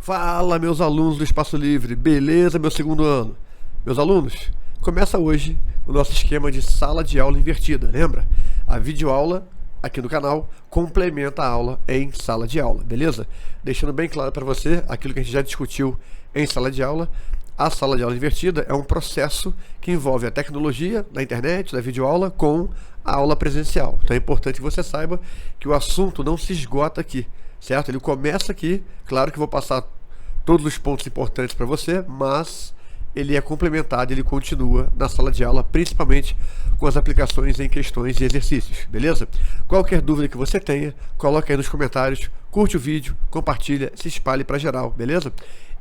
Fala, meus alunos do Espaço Livre, beleza, meu segundo ano? Meus alunos, começa hoje o nosso esquema de sala de aula invertida, lembra? A videoaula aqui no canal complementa a aula em sala de aula, beleza? Deixando bem claro para você aquilo que a gente já discutiu em sala de aula. A sala de aula invertida é um processo que envolve a tecnologia da internet, da videoaula, com a aula presencial. Então é importante que você saiba que o assunto não se esgota aqui, certo? Ele começa aqui, claro que vou passar todos os pontos importantes para você, mas ele é complementado, ele continua na sala de aula, principalmente com as aplicações em questões e exercícios, beleza? Qualquer dúvida que você tenha, coloque aí nos comentários, curte o vídeo, compartilha, se espalhe para geral, beleza?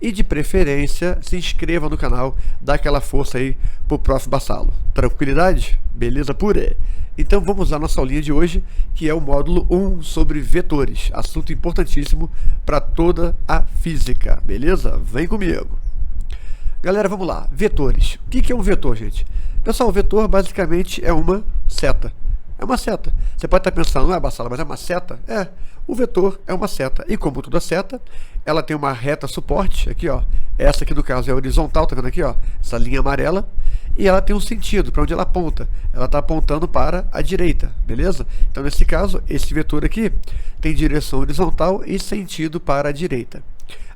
E de preferência, se inscreva no canal, dá aquela força aí pro Prof. Bassalo. Tranquilidade? Beleza pura? Então vamos à nossa aulinha de hoje, que é o módulo 1 sobre vetores, assunto importantíssimo para toda a física, beleza? Vem comigo! Galera, vamos lá, vetores. O que é um vetor, gente? Pessoal, o vetor basicamente é uma seta. É uma seta. Você pode estar pensando, não é, Bassalo, mas é uma seta? É, o vetor é uma seta. E como toda seta, ela tem uma reta suporte, aqui ó, essa aqui no caso é horizontal, tá vendo aqui ó, essa linha amarela, e ela tem um sentido, para onde ela aponta. Ela está apontando para a direita, beleza? Então nesse caso, esse vetor aqui tem direção horizontal e sentido para a direita.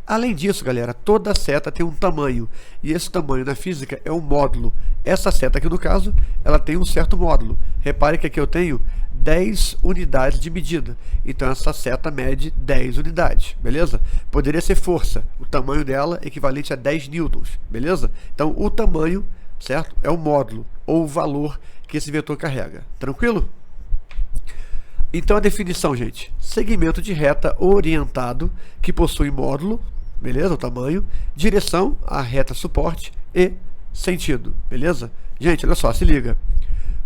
Além disso, galera, toda seta tem um tamanho, e esse tamanho na física é um módulo. Essa seta aqui no caso, ela tem um certo módulo. Repare que aqui eu tenho 10 unidades de medida, então essa seta mede 10 unidades, beleza? Poderia ser força, o tamanho dela é equivalente a 10 newtons, beleza? Então o tamanho, certo, é o módulo, ou o valor que esse vetor carrega, tranquilo? Então a definição, gente, segmento de reta orientado que possui módulo, beleza, o tamanho, direção, a reta suporte e sentido, beleza? Gente, olha só, se liga.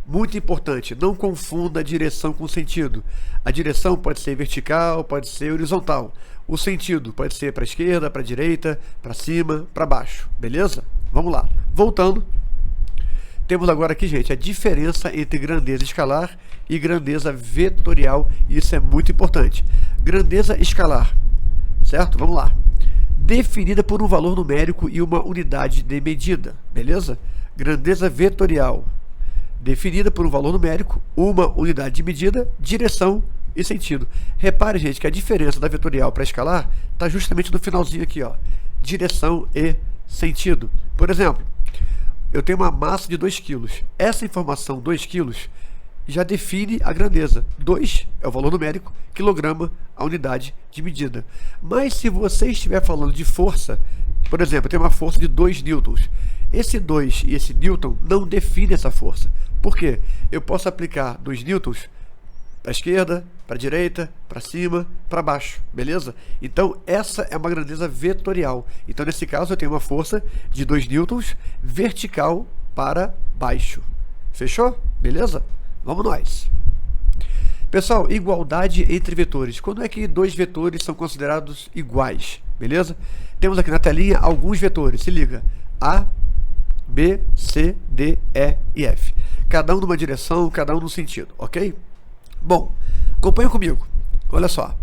Muito importante, não confunda direção com sentido. A direção pode ser vertical, pode ser horizontal. O sentido pode ser para a esquerda, para a direita, para cima, para baixo, beleza? Vamos lá, voltando. Temos agora aqui, gente, a diferença entre grandeza escalar e grandeza vetorial. Isso é muito importante. Grandeza escalar, certo? Vamos lá. Definida por um valor numérico e uma unidade de medida, beleza? Grandeza vetorial, definida por um valor numérico, uma unidade de medida, direção e sentido. Repare, gente, que a diferença da vetorial para escalar está justamente no finalzinho aqui, ó. Direção e sentido. Por exemplo, eu tenho uma massa de 2 kg. Essa informação, 2 kg, já define a grandeza. 2 é o valor numérico, quilograma, a unidade de medida. Mas se você estiver falando de força, por exemplo, eu tenho uma força de 2 newtons. Esse 2 e esse newton não define essa força. Por quê? Eu posso aplicar 2 newtons para a esquerda, para a direita, para cima, para baixo, beleza? Então essa é uma grandeza vetorial. Então nesse caso eu tenho uma força de 2 newtons vertical para baixo. Fechou? Beleza? Vamos nós. Pessoal, igualdade entre vetores. Quando é que dois vetores são considerados iguais? Beleza? Temos aqui na telinha alguns vetores. Se liga. A, B, C, D, E e F. Cada um numa direção, cada um num sentido, ok? Bom, acompanha comigo. Olha só.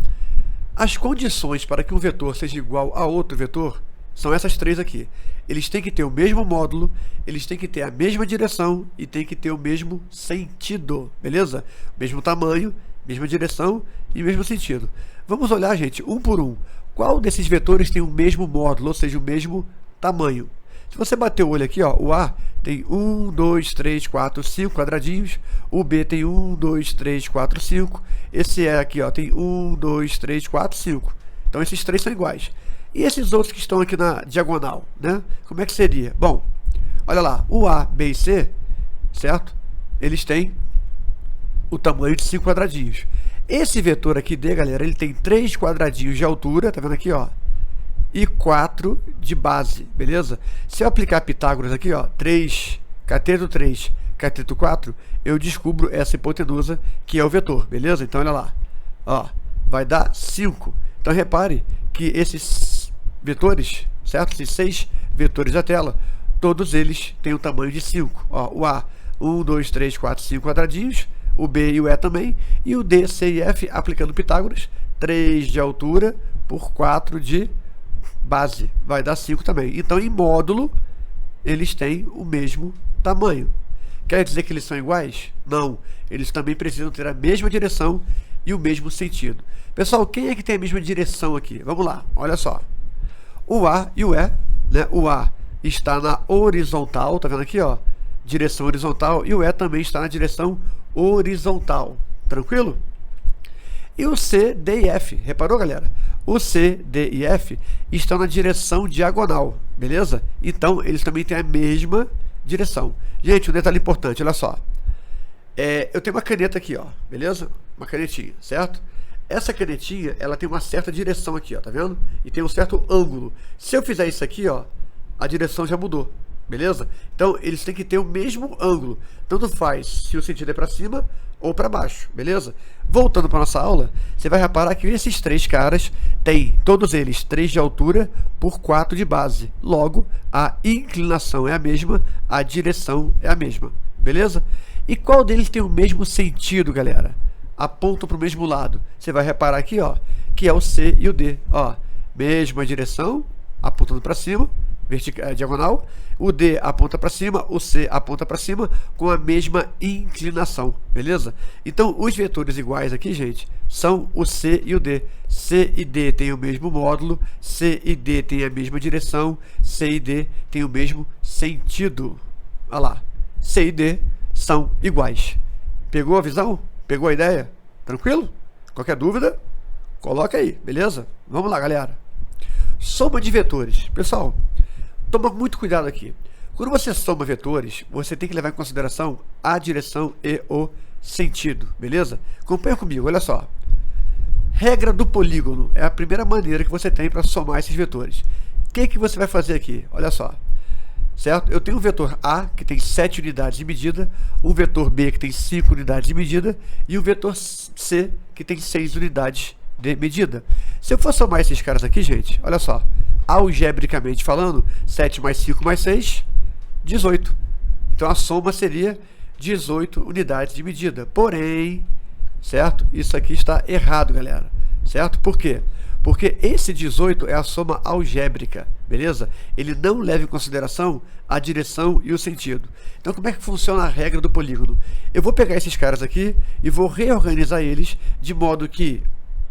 As condições para que um vetor seja igual a outro vetor são essas três aqui. Eles têm que ter o mesmo módulo, eles têm que ter a mesma direção e têm que ter o mesmo sentido, beleza? Mesmo tamanho, mesma direção e mesmo sentido. Vamos olhar, gente, um por um. Qual desses vetores tem o mesmo módulo, ou seja, o mesmo tamanho? Se você bater o olho aqui, ó, o A tem 1, 2, 3, 4, 5 quadradinhos, o B tem 1, 2, 3, 4, 5, esse E aqui, ó, tem 1, 2, 3, 4, 5. Então esses três são iguais. E esses outros que estão aqui na diagonal, né? Como é que seria? Bom, olha lá, o A, B e C, certo? Eles têm o tamanho de 5 quadradinhos. Esse vetor aqui D, galera, ele tem 3 quadradinhos de altura, tá vendo aqui, ó? E 4 de base, beleza? Se eu aplicar Pitágoras aqui, ó, 3, cateto 3, cateto 4, eu descubro essa hipotenusa que é o vetor, beleza? Então, olha lá, ó, vai dar 5. Então, repare que esses vetores, certo? Esses 6 vetores da tela, todos eles têm o tamanho de 5. Ó, o A, 1, 2, 3, 4, 5 quadradinhos, o B e o E também, e o D, C e F aplicando Pitágoras, 3 de altura por 4 de base, vai dar 5 também. Então, em módulo, eles têm o mesmo tamanho. Quer dizer que eles são iguais? Não, eles também precisam ter a mesma direção e o mesmo sentido. Pessoal, quem é que tem a mesma direção aqui? Vamos lá, olha só. O A e o E, né? O A está na horizontal, tá vendo aqui, ó? Direção horizontal, e o E também está na direção horizontal. Tranquilo? E o C, D e F, reparou, galera? O C, D e F estão na direção diagonal, beleza? Então, eles também têm a mesma direção. Gente, um detalhe importante, olha só. Eu tenho uma caneta aqui, ó, beleza? Uma canetinha, certo? Essa canetinha, ela tem uma certa direção aqui, ó, tá vendo? E tem um certo ângulo. Se eu fizer isso aqui, ó, a direção já mudou, beleza? Então, eles têm que ter o mesmo ângulo. Tanto faz se o sentido é para cima ou para baixo, beleza? Voltando para nossa aula, você vai reparar que esses três caras têm, todos eles, 3 de altura por 4 de base. Logo, a inclinação é a mesma, a direção é a mesma, beleza? E qual deles tem o mesmo sentido, galera? Apontam para o mesmo lado. Você vai reparar aqui, ó, que é o C e o D, ó, mesma direção, apontando para cima, diagonal, o D aponta para cima, o C aponta para cima, com a mesma inclinação, beleza? Então, os vetores iguais aqui, gente, são o C e o D. C e D têm o mesmo módulo, C e D têm a mesma direção, C e D têm o mesmo sentido. Olha lá, C e D são iguais. Pegou a visão? Pegou a ideia? Tranquilo? Qualquer dúvida, coloca aí, beleza? Vamos lá, galera. Soma de vetores. Pessoal, toma muito cuidado aqui. Quando você soma vetores, você tem que levar em consideração a direção e o sentido, beleza? Acompanha comigo, olha só. Regra do polígono é a primeira maneira que você tem para somar esses vetores. O que você vai fazer aqui? Olha só. Certo? Eu tenho um vetor A, que tem 7 unidades de medida, um vetor B, que tem 5 unidades de medida, e um vetor C, que tem 6 unidades de medida. Se eu for somar esses caras aqui, gente, olha só, algebricamente falando, 7 mais 5 mais 6, 18. Então a soma seria 18 unidades de medida. Porém, certo? Isso aqui está errado, galera. Certo? Por quê? Porque esse 18 é a soma algébrica, beleza? Ele não leva em consideração a direção e o sentido. Então, como é que funciona a regra do polígono? Eu vou pegar esses caras aqui e vou reorganizar eles de modo que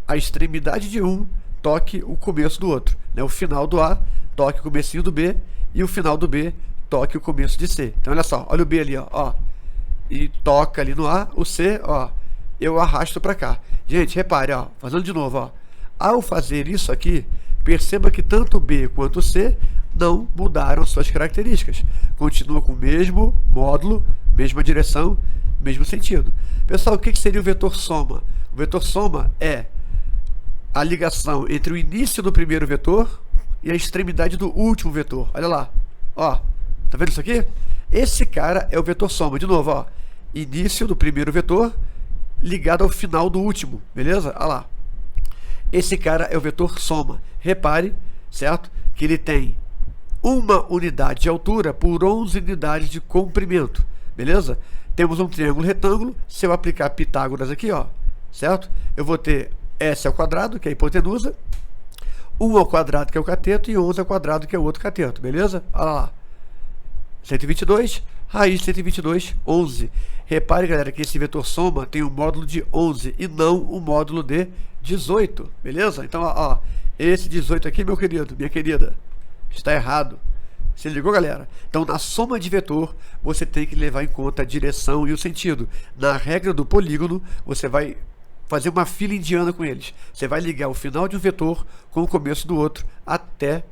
a extremidade de um toque o começo do outro, né? O final do A toque o comecinho do B e o final do B toque o começo de C. Então, olha só, olha o B ali, ó, e toca ali no A, o C, ó, eu arrasto para cá. Gente, repare, ó, fazendo de novo, ó. Ao fazer isso aqui, perceba que tanto o B quanto o C não mudaram suas características. Continua com o mesmo módulo, mesma direção, mesmo sentido. Pessoal, o que seria o vetor soma? O vetor soma é a ligação entre o início do primeiro vetor e a extremidade do último vetor. Olha lá, ó, tá vendo isso aqui? Esse cara é o vetor soma. De novo, ó, início do primeiro vetor ligado ao final do último, beleza? Olha lá. Esse cara é o vetor soma. Repare, certo? Que ele tem uma unidade de altura por 11 unidades de comprimento, beleza? Temos um triângulo retângulo. Se eu aplicar Pitágoras aqui, ó, certo? Eu vou ter S ao quadrado, que é a hipotenusa, 1 ao quadrado, que é o cateto, e 11 ao quadrado, que é o outro cateto, beleza? Olha lá. 122, raiz de 122, 11. Repare, galera, que esse vetor soma tem um módulo de 11 e não um módulo de 18, beleza? Então, ó, esse 18 aqui, meu querido, minha querida, está errado. Se ligou, galera? Então, na soma de vetor, você tem que levar em conta a direção e o sentido. Na regra do polígono, você vai fazer uma fila indiana com eles. Você vai ligar o final de um vetor com o começo do outro até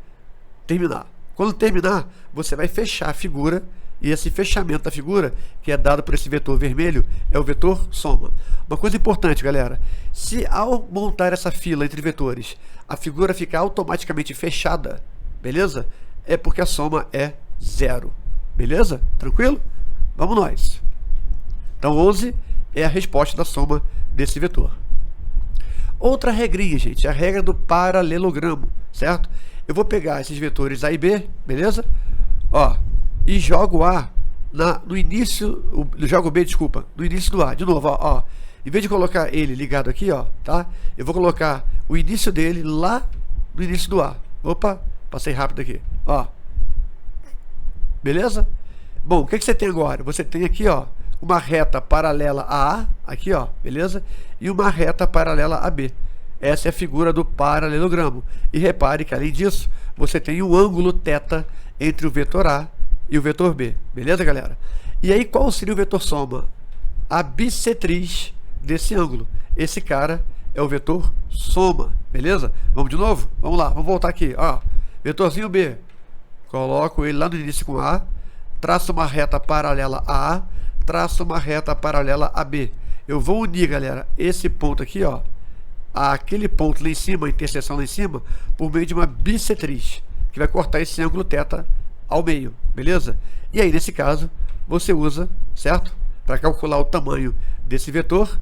terminar. Quando terminar, você vai fechar a figura, e esse fechamento da figura, que é dado por esse vetor vermelho, é o vetor soma. Uma coisa importante, galera, se ao montar essa fila entre vetores, a figura ficar automaticamente fechada, beleza? É porque a soma é 0, beleza? Tranquilo? Vamos nós. Então 11 é a resposta da soma desse vetor. Outra regrinha, gente, a regra do paralelogramo, certo? Eu vou pegar esses vetores A e B, beleza? Ó, e jogo A no início, jogo B, desculpa, no início do A, de novo, ó, em vez de colocar ele ligado aqui, ó, tá? Eu vou colocar o início dele lá no início do A. Opa, passei rápido aqui, ó. Beleza? Bom, o que você tem agora? Você tem aqui, ó, uma reta paralela a A, aqui, ó, beleza? E uma reta paralela a B. Essa é a figura do paralelogramo. E repare que, além disso, você tem um ângulo θ entre o vetor A e o vetor B. Beleza, galera? E aí, qual seria o vetor soma? A bissetriz desse ângulo. Esse cara é o vetor soma. Beleza? Vamos de novo? Vamos lá, vamos voltar aqui. Ó, vetorzinho B. Coloco ele lá no início com A. Traço uma reta paralela a A. Traço uma reta paralela a B. Eu vou unir, galera, esse ponto aqui, ó, aquele ponto lá em cima, a interseção lá em cima, por meio de uma bissetriz, que vai cortar esse ângulo θ ao meio, beleza? E aí, nesse caso, você usa, certo? Para calcular o tamanho desse vetor,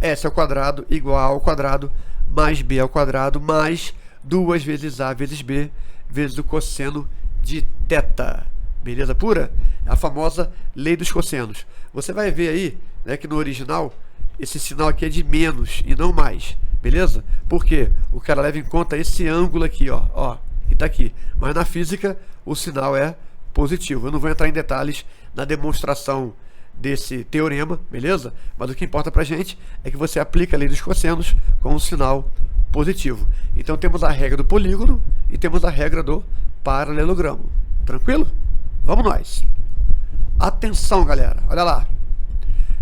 S ao quadrado igual a ao quadrado mais B ao quadrado mais 2 vezes A vezes B vezes o cosseno de θ. Beleza pura? A famosa lei dos cossenos. Você vai ver aí, né, que no original esse sinal aqui é de menos e não mais. Beleza? Porque o cara leva em conta esse ângulo aqui, ó, que tá aqui. Mas na física o sinal é positivo. Eu não vou entrar em detalhes na demonstração desse teorema, beleza? Mas o que importa pra gente é que você aplica a lei dos cossenos com um sinal positivo. Então temos a regra do polígono e temos a regra do paralelogramo. Tranquilo? Vamos nós. Atenção, galera, olha lá.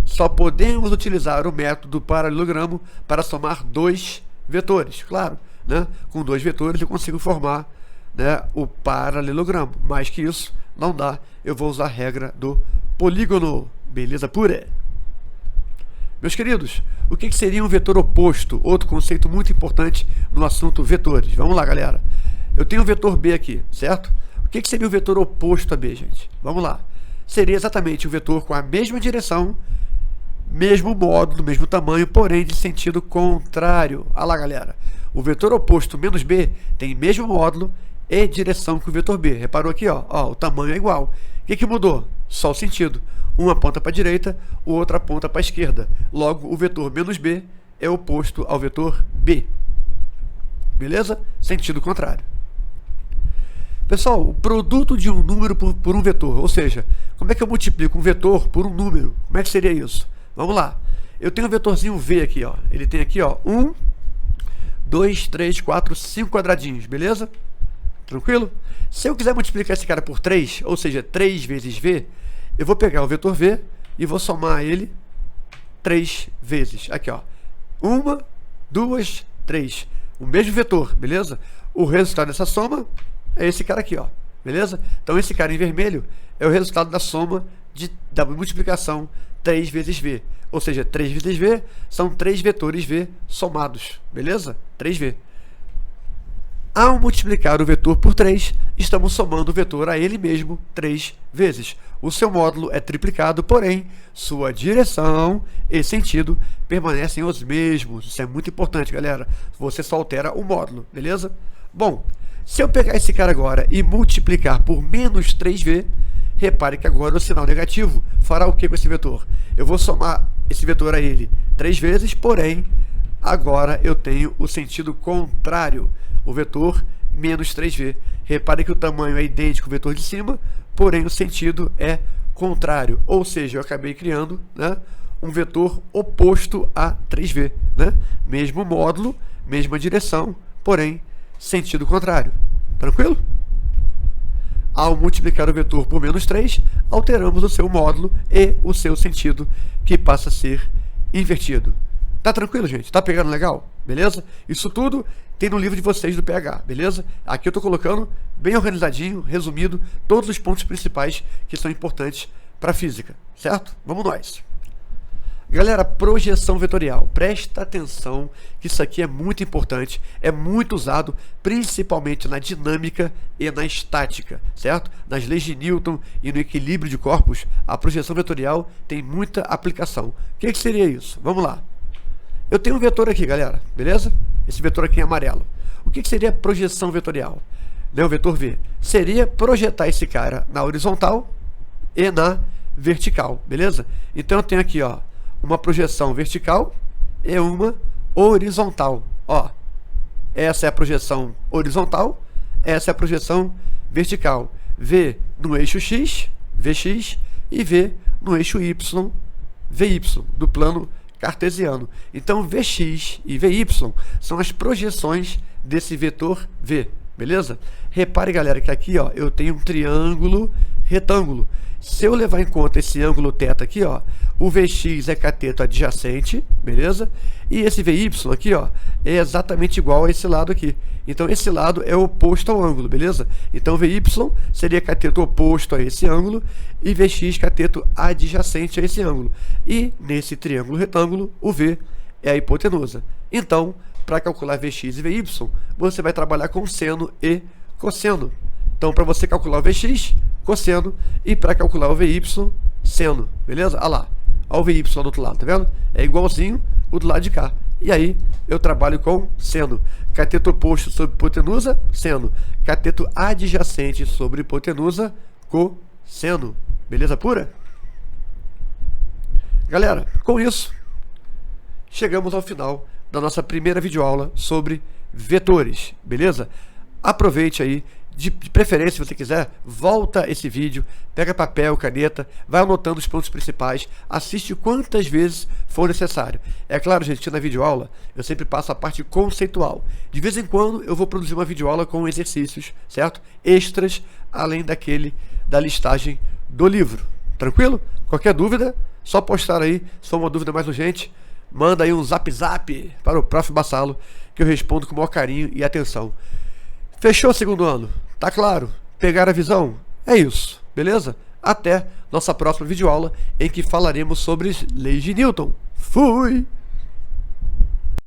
Só podemos utilizar o método paralelogramo para somar dois vetores. Claro, né? Com dois vetores eu consigo formar, né, o paralelogramo. Mais que isso, não dá. Eu vou usar a regra do polígono. Beleza pura? Meus queridos, o que seria um vetor oposto? Outro conceito muito importante no assunto vetores. Vamos lá, galera. Eu tenho o vetor B aqui, certo? O que seria o vetor oposto a B, gente? Vamos lá. Seria exatamente o vetor com a mesma direção, mesmo módulo, mesmo tamanho, porém de sentido contrário. Olha lá, galera. O vetor oposto menos B tem mesmo módulo e direção que o vetor B. Reparou aqui, ó, o tamanho é igual. O que mudou? Só o sentido. Um aponta para a direita, o outro aponta para a esquerda. Logo, o vetor menos B é oposto ao vetor B. Beleza? Sentido contrário. Pessoal, o produto de um número por um vetor, ou seja, como é que eu multiplico um vetor por um número? Como é que seria isso? Vamos lá. Eu tenho um vetorzinho V aqui, ó. Ele tem aqui, ó, 1, 2, 3, 4, 5 quadradinhos, beleza? Tranquilo? Se eu quiser multiplicar esse cara por 3, ou seja, 3 vezes V, eu vou pegar o vetor V e vou somar ele 3 vezes. Aqui, ó. 1, 2, 3. O mesmo vetor, beleza? O resultado dessa soma é esse cara aqui, ó. Beleza? Então esse cara em vermelho é o resultado da soma da multiplicação 3 vezes V. Ou seja, 3 vezes V são 3 vetores V somados. Beleza? 3V. Ao multiplicar o vetor por 3, estamos somando o vetor a ele mesmo 3 vezes. O seu módulo é triplicado, porém, sua direção e sentido permanecem os mesmos. Isso é muito importante, galera. Você só altera o módulo, beleza? Bom, se eu pegar esse cara agora e multiplicar por menos 3V, repare que agora o sinal negativo fará o que com esse vetor? Eu vou somar esse vetor a ele 3 vezes, porém, agora eu tenho o sentido contrário. O vetor menos 3V. Repare que o tamanho é idêntico ao vetor de cima, porém o sentido é contrário. Ou seja, eu acabei criando, né, um vetor oposto a 3V. Né? Mesmo módulo, mesma direção, porém sentido contrário. Tranquilo? Ao multiplicar o vetor por menos 3, alteramos o seu módulo e o seu sentido, que passa a ser invertido. Tá tranquilo, gente? Tá pegando legal? Beleza? Isso tudo tem no livro de vocês do PH, beleza? Aqui eu tô colocando bem organizadinho, resumido, todos os pontos principais que são importantes para a física, certo? Vamos nós. Galera, projeção vetorial. Presta atenção que isso aqui é muito importante, é muito usado principalmente na dinâmica e na estática, certo? Nas leis de Newton e no equilíbrio de corpos, a projeção vetorial tem muita aplicação. O que seria isso? Vamos lá. Eu tenho um vetor aqui, galera, beleza? Esse vetor aqui em amarelo. O que seria projeção vetorial? O vetor V seria projetar esse cara na horizontal e na vertical, beleza? Então eu tenho aqui, ó, uma projeção vertical e uma horizontal, ó. Essa é a projeção horizontal, essa é a projeção vertical. V no eixo X, Vx, e V no eixo Y, Vy, do plano cartesiano. Então Vx e Vy são as projeções desse vetor V, beleza? Repare, galera, que aqui, ó, eu tenho um triângulo retângulo. Se eu levar em conta esse ângulo θ aqui, ó, o Vx é cateto adjacente, beleza? E esse Vy aqui, ó, é exatamente igual a esse lado aqui. Então esse lado é oposto ao ângulo, beleza? Então Vy seria cateto oposto a esse ângulo e Vx cateto adjacente a esse ângulo. E nesse triângulo retângulo, o V é a hipotenusa. Então, para calcular Vx e Vy, você vai trabalhar com seno e cosseno. Então, para você calcular o Vx, cosseno, e para calcular o Vy, seno, beleza? Olha lá, olha o Vy do outro lado, tá vendo? É igualzinho o do lado de cá. E aí, eu trabalho com seno. Cateto oposto sobre hipotenusa, seno. Cateto adjacente sobre hipotenusa, cosseno. Beleza pura? Galera, com isso, chegamos ao final da nossa primeira videoaula sobre vetores, beleza? Aproveite aí, de preferência, se você quiser, volta esse vídeo, pega papel, caneta, vai anotando os pontos principais, assiste quantas vezes for necessário. É claro, gente, que na videoaula eu sempre passo a parte conceitual. De vez em quando eu vou produzir uma videoaula com exercícios, certo? Extras, além daquele da listagem do livro. Tranquilo? Qualquer dúvida, só postar aí. Se for uma dúvida mais urgente, manda aí um zap para o Prof. Bassalo, que eu respondo com o maior carinho e atenção. Fechou o segundo ano? Tá claro? Pegaram a visão? É isso, beleza? Até nossa próxima videoaula, em que falaremos sobre leis de Newton. Fui!